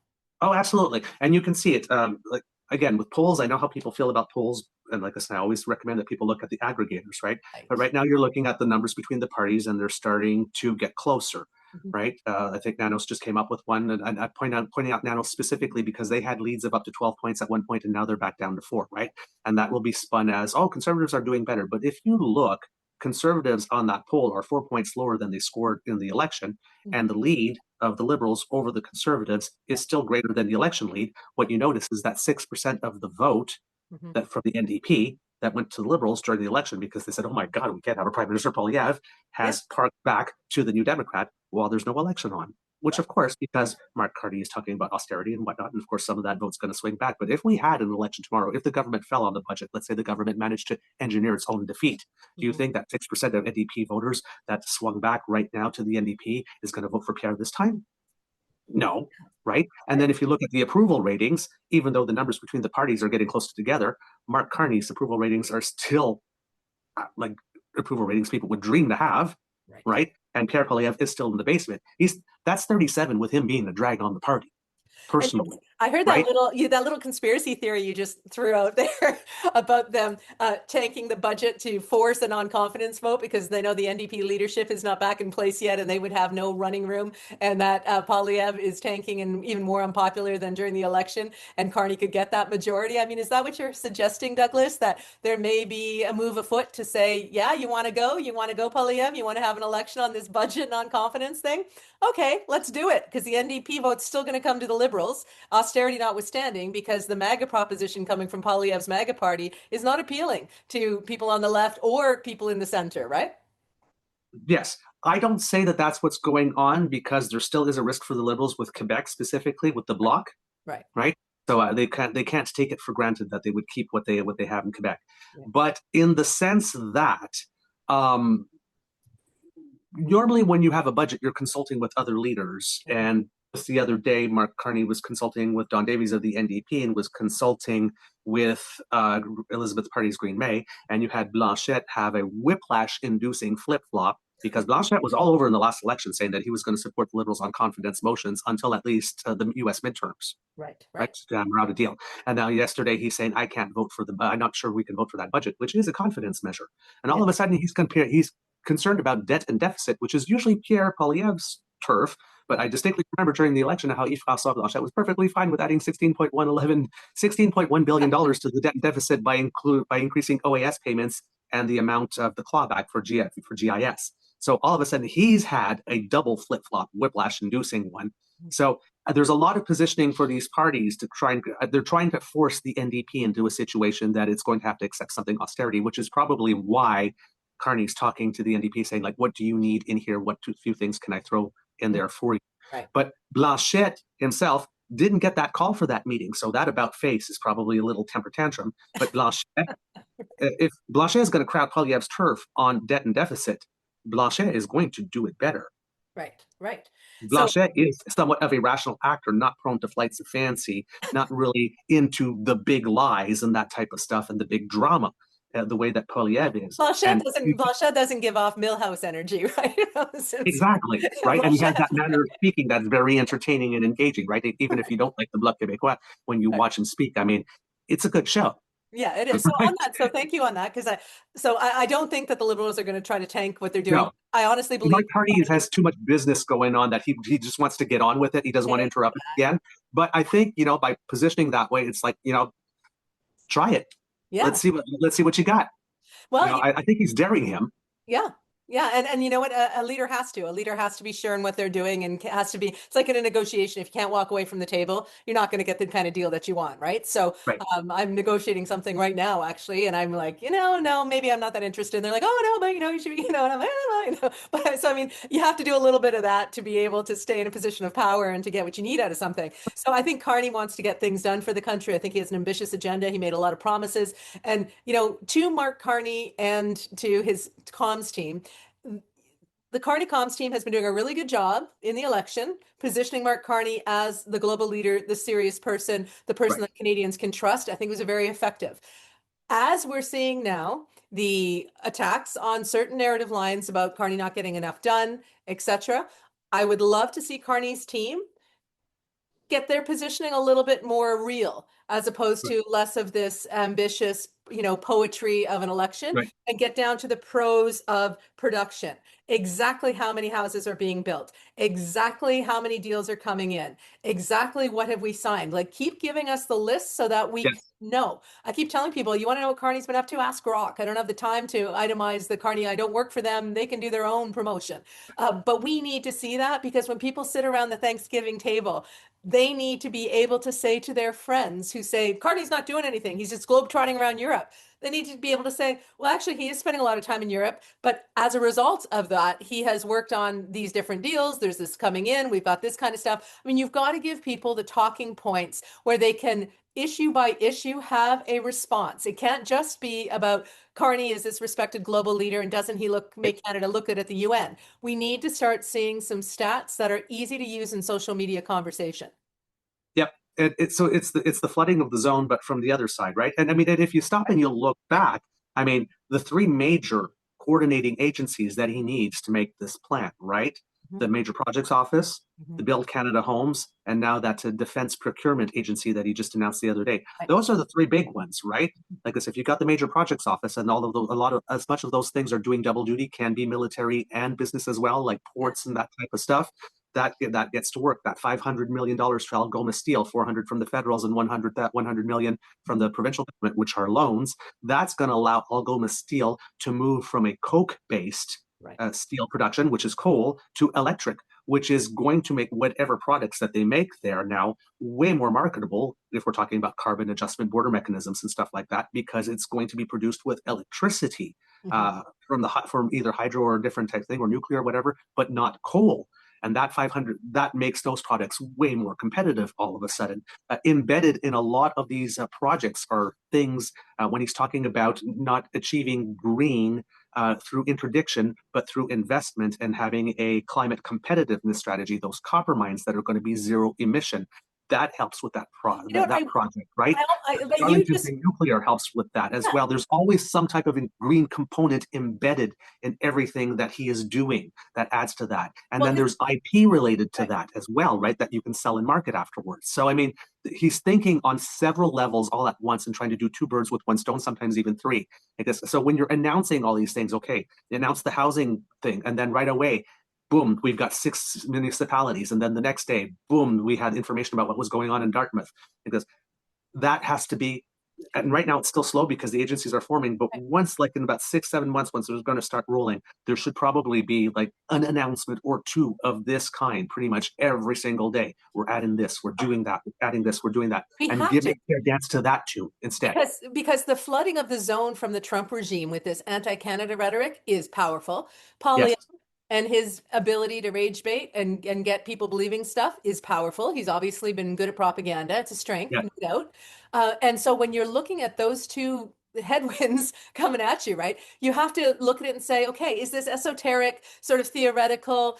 Oh, absolutely. And you can see it. Like again, with polls, I know how people feel about polls. And like I said, I always recommend that people look at the aggregators, right? Right. But right now you're looking at the numbers between the parties and they're starting to get closer, Mhm. right? I think Nanos just came up with one. And I pointing out Nanos specifically because they had leads of up to 12 points at one point and now they're back down to 4, right? And that will be spun as, oh, conservatives are doing better. But if you look, conservatives on that poll are 4 points lower than they scored in the election. And the lead of the Liberals over the Conservatives is still greater than the election lead. What you notice is that 6% of the vote Mhm. that from the NDP that went to the Liberals during the election because they said, oh my God, we can't have a Prime Minister. Poilievre has parked back to the New Democrat while there's no election on. Which, of course, because Mark Carney is talking about austerity and whatnot, and of course, some of that vote's going to swing back. But if we had an election tomorrow, if the government fell on the budget, let's say the government managed to engineer its own defeat, do you think that 6% of NDP voters that swung back right now to the NDP is going to vote for Pierre this time? No, right? And then if you look at the approval ratings, even though the numbers between the parties are getting closer together, Mark Carney's approval ratings are still like approval ratings people would dream to have, right? And Pierre Poilievre is still in the basement. That's 37 with him being a drag on the party, personally. I heard that little conspiracy theory you just threw out there about them tanking the budget to force a non-confidence vote because they know the NDP leadership is not back in place yet and they would have no running room, and that Poilievre is tanking and even more unpopular than during the election, and Carney could get that majority. I mean, is that what you're suggesting, Douglas, that there may be a move afoot to say, yeah, you want to go, Poilievre, you want to have an election on this budget non-confidence thing? Okay, let's do it, because the NDP vote's still going to come to the Liberals, austerity notwithstanding, because the MAGA proposition coming from Poilievre's MAGA party is not appealing to people on the left or people in the center, right? Yes. I don't say that that's what's going on because there still is a risk for the Liberals with Quebec, specifically with the Bloc. Right. So they can't take it for granted that they would keep what they have in Quebec. Yeah. But in the sense that normally when you have a budget, you're consulting with other leaders. And just the other day, Mark Carney was consulting with Don Davies of the NDP and was consulting with Elizabeth Party's Green May. And you had Blanchet have a whiplash-inducing flip-flop because Blanchet was all over in the last election saying that he was going to support the Liberals on confidence motions until at least the U.S. midterms. Right. To hammer out a deal. And now yesterday he's saying, I can't vote for I'm not sure we can vote for that budget, which is a confidence measure. And all of a sudden he's concerned about debt and deficit, which is usually Pierre Poilievre's turf. But I distinctly remember during the election how Yves-François Blanchet was perfectly fine with adding $16.1 billion to the debt and deficit by increasing OAS payments and the amount of the clawback for GIS. So all of a sudden he's had a double flip-flop, whiplash-inducing one. So there's a lot of positioning for these parties to they're trying to force the NDP into a situation that it's going to have to accept something austerity, which is probably why Carney's talking to the NDP saying, like, what do you need in here? What few things can I throw in there for you? Right. But Blanchet himself didn't get that call for that meeting. So that about face is probably a little temper tantrum. But Blanchet, if Blanchet is going to crowd Poilievre's turf on debt and deficit, Blanchet is going to do it better. Right. Blanchet is somewhat of a rational actor, not prone to flights of fancy, not really into the big lies and that type of stuff and the big drama. The way that Poilievre is. Blanchet doesn't give off Milhouse energy, right? Exactly, right? And he has that manner of speaking that's very entertaining and engaging, right? Even if you don't like the Bloc Quebecois, when you watch him speak, I mean, it's a good show. Yeah, it is. So thank you on that, because I don't think that the Liberals are going to try to tank what they're doing. No. I honestly believe Mark Carney has too much business going on that he just wants to get on with it. He doesn't want to interrupt it again. But I think, by positioning that way, it's like, try it. Yeah. Let's see what you got. Well, I think he's daring him. Yeah. And you know what? A leader has to be sure in what they're doing, and has to be, it's like in a negotiation. If you can't walk away from the table, you're not going to get the kind of deal that you want, right? So I'm negotiating something right now, actually, and I'm like, no, maybe I'm not that interested. And they're like, oh, no, but you should be, and I'm like, But so, I mean, you have to do a little bit of that to be able to stay in a position of power and to get what you need out of something. So I think Carney wants to get things done for the country. I think he has an ambitious agenda. He made a lot of promises. And, to Mark Carney and to his comms team, the Carney comms team has been doing a really good job in the election, positioning Mark Carney as the global leader, the serious person, the person that Canadians can trust. I think it was very effective. As we're seeing now, the attacks on certain narrative lines about Carney not getting enough done, etc., I would love to see Carney's team get their positioning a little bit more real, as opposed to less of this ambitious, poetry of an election, and get down to the prose of production. Exactly how many houses are being built, exactly how many deals are coming in, exactly what have we signed. Like, keep giving us the list so that we know. I keep telling people, you want to know what Carney's been up to? Ask Rock. I don't have the time to itemize the Carney. I don't work for them. They can do their own promotion. But we need to see that, because when people sit around the Thanksgiving table, they need to be able to say to their friends who say, Carney's not doing anything, he's just globetrotting around Europe, Europe. They need to be able to say, well, actually, he is spending a lot of time in Europe, but as a result of that, he has worked on these different deals. There's this coming in. We've got this kind of stuff. I mean, you've got to give people the talking points where they can issue by issue have a response. It can't just be about Carney is this respected global leader and doesn't he make Canada look good at the UN? We need to start seeing some stats that are easy to use in social media conversation. Yep. So it's the flooding of the zone, but from the other side, right? And I mean, and if you stop and you look back, I mean, the three major coordinating agencies that he needs to make this plan, right? The Major Projects Office, the Build Canada Homes, and now that's a Defense Procurement Agency that he just announced the other day. Those are the three big ones, right? Like I said, if you've got the Major Projects Office and all of those, as much of those things are doing double duty, can be military and business as well, like ports and that type of stuff. That gets to work. That $500 million to Algoma Steel, 400 from the federals and 100 million from the provincial government, which are loans. That's going to allow Algoma Steel to move from a coke-based steel production, which is coal, to electric, which is going to make whatever products that they make there now way more marketable if we're talking about carbon adjustment border mechanisms and stuff like that, because it's going to be produced with electricity from either hydro or a different type thing or nuclear or whatever, but not coal. And that 500, that makes those products way more competitive all of a sudden. Embedded in a lot of these projects are things when he's talking about not achieving green through interdiction, but through investment and having a climate competitiveness strategy, those copper mines that are going to be zero emission. That helps with that project, right? Darlington Nuclear helps with that as well. There's always some type of green component embedded in everything that he is doing that adds to that. And then there's IP related to that as well, right? That you can sell and market afterwards. So, I mean, he's thinking on several levels all at once and trying to do two birds with one stone, sometimes even three. I guess. So when you're announcing all these things, okay, announce the housing thing, and then right away, boom, we've got 6 municipalities. And then the next day, boom, we had information about what was going on in Dartmouth. Because that has to be, and right now it's still slow because the agencies are forming, but once, like in about 6-7 months, once they're going to start rolling, there should probably be like an announcement or two of this kind pretty much every single day. We're adding this, we're doing that, we're adding this, we're doing that. And give it a dance to that too instead. Because the flooding of the zone from the Trump regime with this anti-Canada rhetoric is powerful. Poilievre and his ability to rage bait and get people believing stuff is powerful. He's obviously been good at propaganda. It's a strength, no doubt. And so when you're looking at those two headwinds coming at you, right? You have to look at it and say, okay, is this esoteric, sort of theoretical,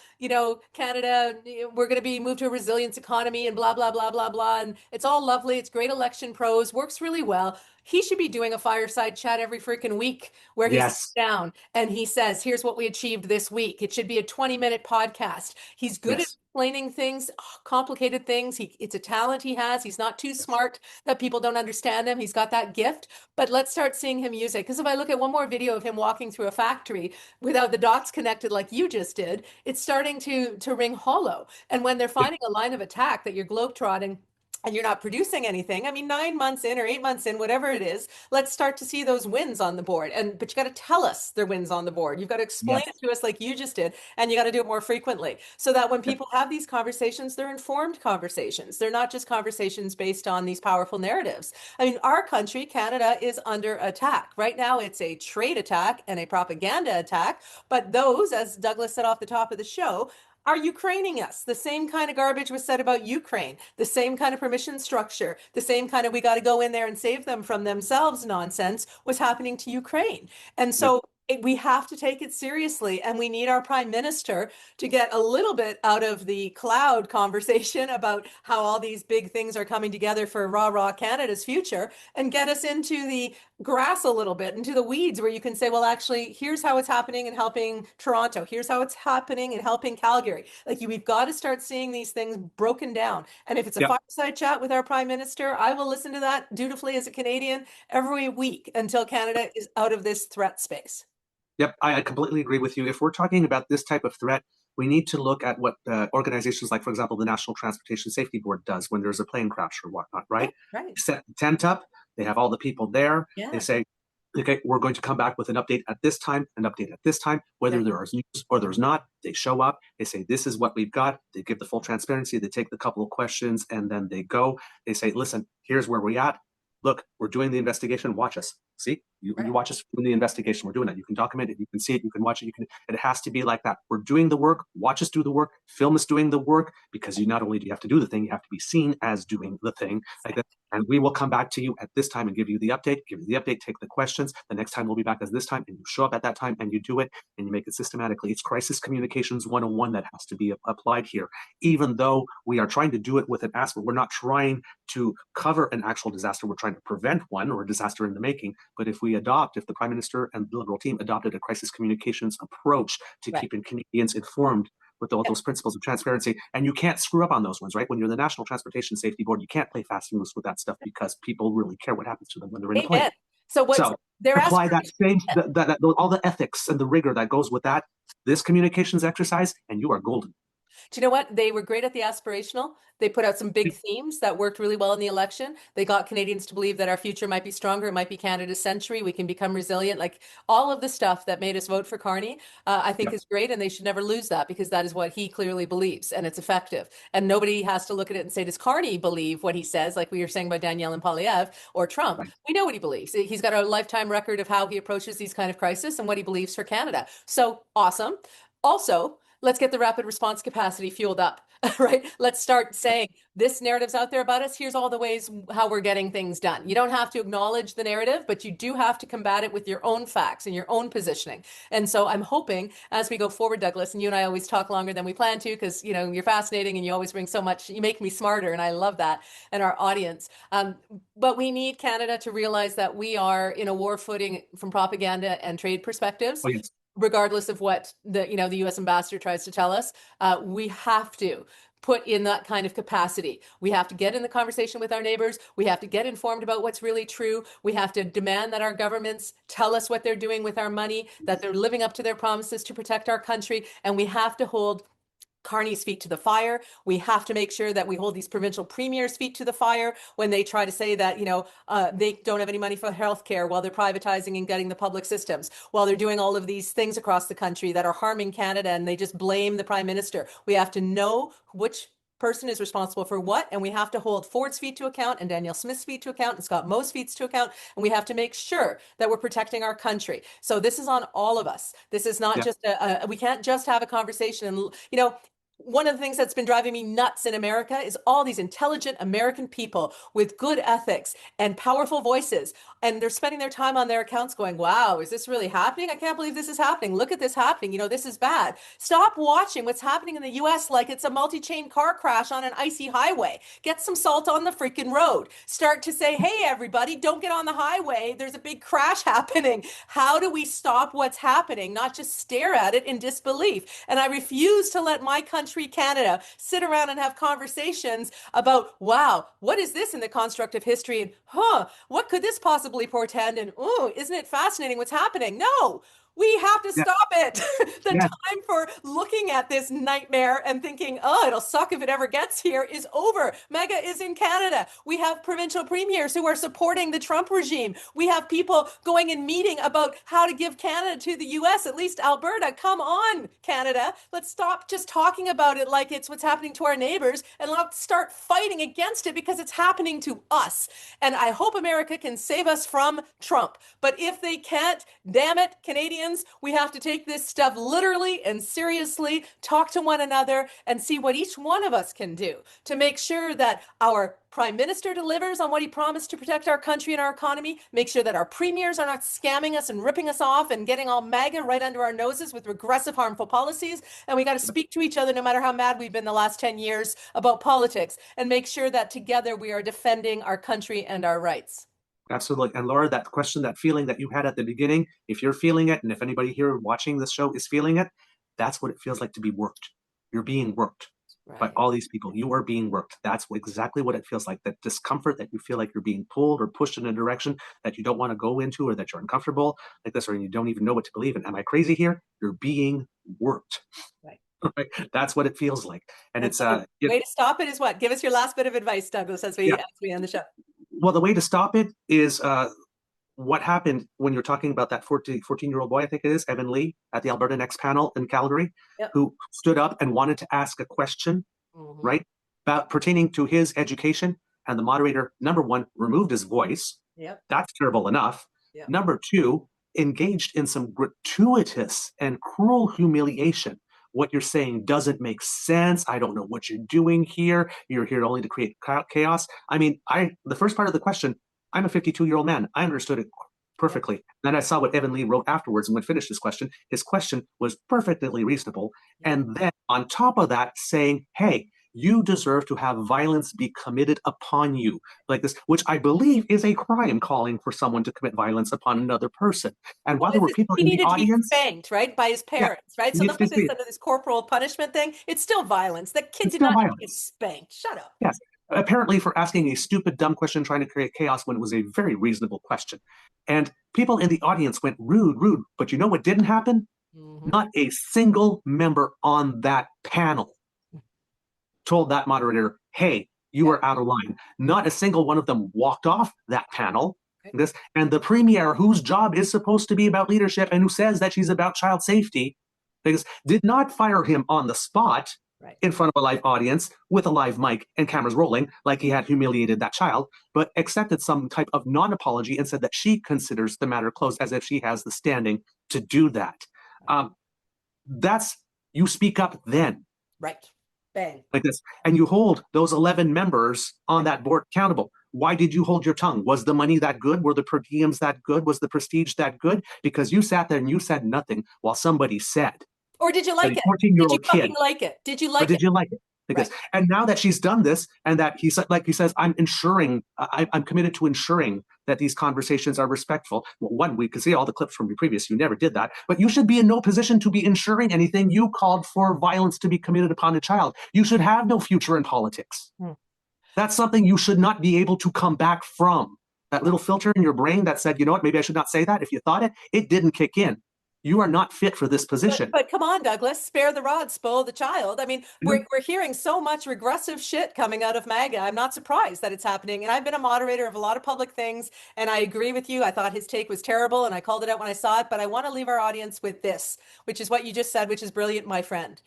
Canada, we're going to be moved to a resilience economy and blah, blah, blah, blah, blah. And it's all lovely. It's great election prose, works really well. He should be doing a fireside chat every freaking week where he sits down and he says, here's what we achieved this week. It should be a 20-minute podcast. He's good at explaining things, complicated things. It's a talent he has. He's not too smart that people don't understand him. He's got that gift, but let's start seeing him use it. Because if I look at one more video of him walking through a factory without the dots connected like you just did, it's starting to ring hollow. And when they're finding a line of attack that you're globetrotting and you're not producing anything, I mean, 9 months in or 8 months in, whatever it is, let's start to see those wins on the board. But you got to tell us they're wins on the board. You've got to explain it to us like you just did, and you got to do it more frequently so that when people have these conversations, they're informed conversations. They're not just conversations based on these powerful narratives. I mean, our country, Canada, is under attack. Right now, it's a trade attack and a propaganda attack. But those, as Douglas said off the top of the show, are Ukraining us. The same kind of garbage was said about Ukraine, the same kind of permission structure, the same kind of we got to go in there and save them from themselves nonsense was happening to Ukraine. And so we have to take it seriously, and we need our prime minister to get a little bit out of the cloud conversation about how all these big things are coming together for rah Canada's future and get us into the grass a little bit, into the weeds where you can say, well, actually, here's how it's happening and helping Toronto. Here's how it's happening and helping Calgary. Like we've got to start seeing these things broken down. And if it's a fireside chat with our prime minister, I will listen to that dutifully as a Canadian every week until Canada is out of this threat space. Yep, I completely agree with you. If we're talking about this type of threat, we need to look at what organizations like, for example, the National Transportation Safety Board does when there's a plane crash or whatnot, right? Set the tent up, they have all the people there, they say, okay, we're going to come back with an update at this time, an update at this time, whether there is news or there's not. They show up, they say, this is what we've got. They give the full transparency, they take the couple of questions, and then they go. They say, listen, here's where we're at. look, we're doing the investigation, watch us. See, you watch us doing the investigation. We're doing that. You can document it, you can see it, you can watch it, it has to be like that. We're doing the work, watch us do the work, film us doing the work, because you not only do you have to do the thing, you have to be seen as doing the thing like that. And we will come back to you at this time and give you the update, take the questions. The next time we'll be back as this time, and you show up at that time and you do it and you make it systematically. It's crisis communications 101 that has to be applied here. Even though we are trying to do it with an aspect, we're not trying to cover an actual disaster, we're trying to prevent one or a disaster in the making. But if the Prime Minister and the Liberal team adopted a crisis communications approach to keeping Canadians informed with all those principles of transparency, and you can't screw up on those ones, right? When you're the National Transportation Safety Board, you can't play fast and loose with that stuff because people really care what happens to them when they're in a plane. So they're apply that same, all the ethics and the rigor that goes with that, this communications exercise, and you are golden. Do you know what? They were great at the aspirational. They put out some big themes that worked really well in the election. They got Canadians to believe that our future might be stronger. It might be Canada's century. We can become resilient. Like all of the stuff that made us vote for Carney, I think is great. And they should never lose that, because that is what he clearly believes and it's effective. And nobody has to look at it and say, does Carney believe what he says? Like we were saying about Danielle and Poilievre or Trump. We know what he believes. He's got a lifetime record of how he approaches these kind of crises and what he believes for Canada. So awesome. Also, let's get the rapid response capacity fueled up, right? Let's start saying this narrative's out there about us. Here's all the ways how we're getting things done. You don't have to acknowledge the narrative, but you do have to combat it with your own facts and your own positioning. And so I'm hoping as we go forward, Douglas, and you and I always talk longer than we plan to, because you're fascinating and you always bring so much, you make me smarter, and I love that, and our audience. But we need Canada to realize that we are in a war footing from propaganda and trade perspectives. Oh, yes. Regardless of what the U.S. ambassador tries to tell us, we have to put in that kind of capacity. We have to get in the conversation with our neighbors. We have to get informed about what's really true. We have to demand that our governments tell us what they're doing with our money, that they're living up to their promises to protect our country. And we have to hold Carney's feet to the fire. We have to make sure that we hold these provincial premiers' feet to the fire when they try to say that, they don't have any money for healthcare while they're privatizing and getting the public systems, while they're doing all of these things across the country that are harming Canada, and they just blame the Prime Minister. We have to know which person is responsible for what, and we have to hold Ford's feet to account and Danielle Smith's feet to account and Scott Moe's feet to account, and we have to make sure that we're protecting our country. So this is on all of us. This is not just we can't just have a conversation and, one of the things that's been driving me nuts in America is all these intelligent American people with good ethics and powerful voices. And they're spending their time on their accounts going, wow, is this really happening? I can't believe this is happening. Look at this happening. This is bad. Stop watching what's happening in the US like it's a multi-chain car crash on an icy highway. Get some salt on the freaking road. Start to say, hey, everybody, don't get on the highway. There's a big crash happening. How do we stop what's happening? Not just stare at it in disbelief. And I refuse to let my country, Canada, sit around and have conversations about, wow, what is this in the construct of history? And, what could this possibly portend? And, oh, isn't it fascinating what's happening? No, we have to stop it. The time for looking at this nightmare and thinking, oh, it'll suck if it ever gets here is over. MAGA is in Canada. We have provincial premiers who are supporting the Trump regime. We have people going and meeting about how to give Canada to the US, at least Alberta. Come on, Canada. Let's stop just talking about it like it's what's happening to our neighbors, and let's start fighting against it because it's happening to us. And I hope America can save us from Trump. But if they can't, damn it, Canadians, we have to take this stuff literally and seriously, talk to one another, and see what each one of us can do to make sure that our Prime Minister delivers on what he promised to protect our country and our economy, make sure that our premiers are not scamming us and ripping us off and getting all MAGA right under our noses with regressive, harmful policies. And we got to speak to each other no matter how mad we've been the last 10 years about politics, and make sure that together we are defending our country and our rights. Absolutely. And Laura, that question, that feeling that you had at the beginning, if you're feeling it, and if anybody here watching this show is feeling it, that's what it feels like to be worked. You're being worked by all these people. You are being worked. That's exactly what it feels like. That discomfort that you feel like you're being pulled or pushed in a direction that you don't want to go into, or that you're uncomfortable like this, or you don't even know what to believe in. Am I crazy here? You're being worked. Right. That's what it feels like. And it's way to stop it is what? Give us your last bit of advice, Douglas, as we end the show. Well, the way to stop it is what happened when you're talking about that 14-year-old boy, I think it is, Evan Lee, at the Alberta Next panel in Calgary, who stood up and wanted to ask a question, right, about pertaining to his education. and the moderator, number one, removed his voice. Yep. That's terrible enough. Yep. Number two, engaged in some gratuitous and cruel humiliation. What you're saying doesn't make sense. I don't know what you're doing here. You're here only to create chaos. I mean, the first part of the question, I'm a 52-year-old man. I understood it perfectly. Yep. Then I saw what Evan Lee wrote afterwards and would finish this question. His question was perfectly reasonable. Yep. And then on top of that, saying, hey, you deserve to have violence be committed upon you like this, which I believe is a crime, calling for someone to commit violence upon another person. And while there were people in the audience, to be spanked, right, by his parents, right? So don't put this under this corporal punishment thing. It's still violence. The kid did not get spanked. Shut up. Yes. Apparently for asking a stupid, dumb question, trying to create chaos when it was a very reasonable question. And people in the audience went rude, rude. But you know what didn't happen? Mm-hmm. Not a single member on that panel told that moderator, hey, you are out of line. Not a single one of them walked off that panel. Okay. And the premier, whose job is supposed to be about leadership and who says that she's about child safety, did not fire him on the spot in front of a live audience with a live mic and cameras rolling like he had humiliated that child, but accepted some type of non-apology and said that she considers the matter closed, as if she has the standing to do that. That's, you speak up then. Right. Bang. Like this. And you hold those 11 members on that board accountable. Why did you hold your tongue? Was the money that good? Were the per diems that good? Was the prestige that good? Because you sat there and you said nothing while somebody said. Or did you like it? 14-year-old kid. Like it? Did you like it? Did you like it? Like this. And now that she's done this, and that he says, I'm ensuring, I'm committed to ensuring that these conversations are respectful. Well, one, we can see all the clips from your previous, you never did that, but you should be in no position to be ensuring anything. You called for violence to be committed upon a child. You should have no future in politics. That's something you should not be able to come back from. That little filter in your brain that said, you know what, maybe I should not say that. If you thought it didn't kick in. You are not fit for this position. But come on, Douglas, spare the rod, spoil the child. I mean, we're hearing so much regressive shit coming out of MAGA. I'm not surprised that it's happening. And I've been a moderator of a lot of public things, and I agree with you. I thought his take was terrible, and I called it out when I saw it. But I want to leave our audience with this, which is what you just said, which is brilliant, my friend.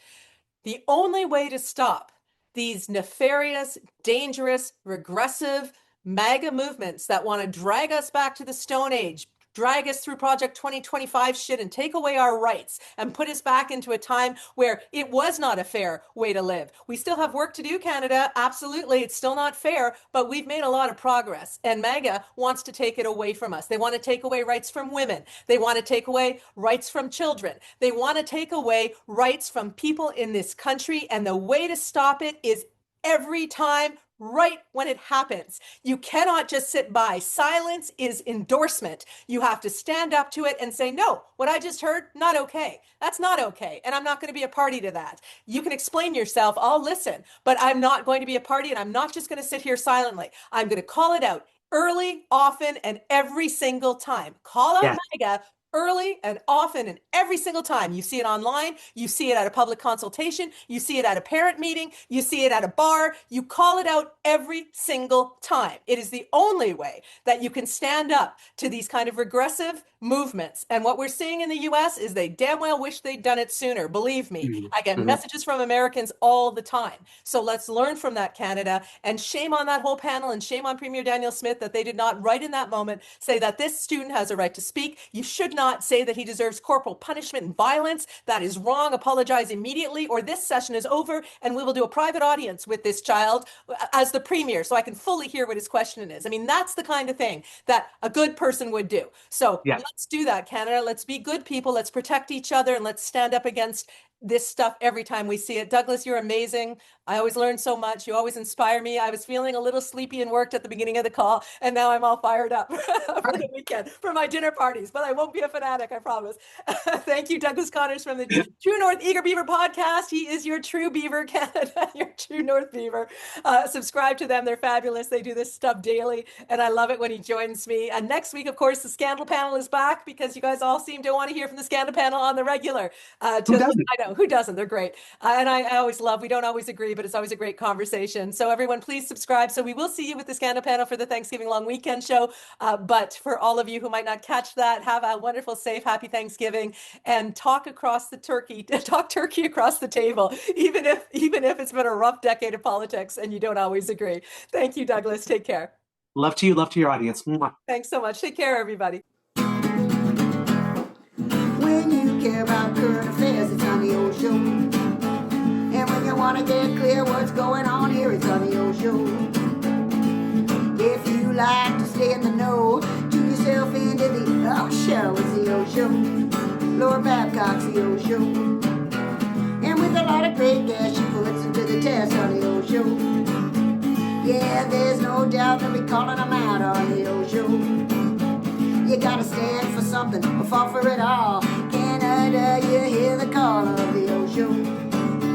The only way to stop these nefarious, dangerous, regressive MAGA movements that want to drag us back to the Stone Age, drag us through Project 2025 shit and take away our rights and put us back into a time where it was not a fair way to live. We still have work to do, Canada. Absolutely. It's still not fair, but we've made a lot of progress. And MAGA wants to take it away from us. They want to take away rights from women. They want to take away rights from children. They want to take away rights from people in this country. And the way to stop it is every time, right when it happens. You cannot just sit by. Silence is endorsement. You have to stand up to it and say, no, what I just heard, not okay. That's not okay. And I'm not going to be a party to that. You can explain yourself. I'll listen, but I'm not going to be a party, and I'm not just going to sit here silently. I'm going to call it out early, often, and every single time. Call out MAGA early and often and every single time. You see it online, you see it at a public consultation, you see it at a parent meeting, you see it at a bar, you call it out every single time. It is the only way that you can stand up to these kind of regressive movements. And what we're seeing in the US is they damn well wish they'd done it sooner. Believe me, I get messages from Americans all the time. So let's learn from that, Canada, and shame on that whole panel and shame on Premier Danielle Smith that they did not right in that moment say that this student has a right to speak. You should not say that he deserves corporal punishment and violence. That is wrong. Apologize immediately, or this session is over and we will do a private audience with this child as the premier so I can fully hear what his question is. I mean, that's the kind of thing that a good person would do. So let's do that, Canada. Let's be good people. Let's protect each other, and let's stand up against this stuff every time we see it. Douglas, you're amazing. I always learn so much. You always inspire me. I was feeling a little sleepy and worked at the beginning of the call, and now I'm all fired up for the weekend, for my dinner parties, but I won't be a fanatic, I promise. Thank you, Douglas Connors from the True North Eager Beaver podcast. He is your true beaver, Canada, your true North Beaver. Subscribe to them. They're fabulous. They do this stuff daily, and I love it when he joins me. And next week, of course, the Scandal panel is back because you guys all seem to want to hear from the Scandal panel on the regular. Who doesn't? I know. Who doesn't? They're great. And I always love, we don't always agree, but but it's always a great conversation. So everyone, please subscribe. So we will see you with the Scandal Panel for the Thanksgiving long weekend show. But for all of you who might not catch that, have a wonderful, safe, happy Thanksgiving, and talk turkey across the table, even if it's been a rough decade of politics and you don't always agree. Thank you, Douglas. Take care. Love to you. Love to your audience. Mwah. Thanks so much. Take care, everybody. When you care about current affairs, it's on the OShow. And when you want to get clear what's going on here, it's on the OShow. If you like to stay in the know, tune yourself into the OShow. It's the OShow. Laura Babcock's the OShow. And with a lot of great gas, she puts them to the test on the OShow. Yeah, there's no doubt they'll be calling them out on the OShow. You gotta stand for something or fall for it all. Canada, you hear the call of the OShow.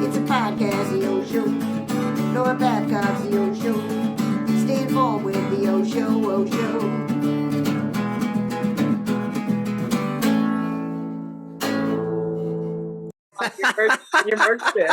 It's a podcast, the OShow. Laura Babcock's the OShow. Stay informed with the OShow, OShow. Your merch bid.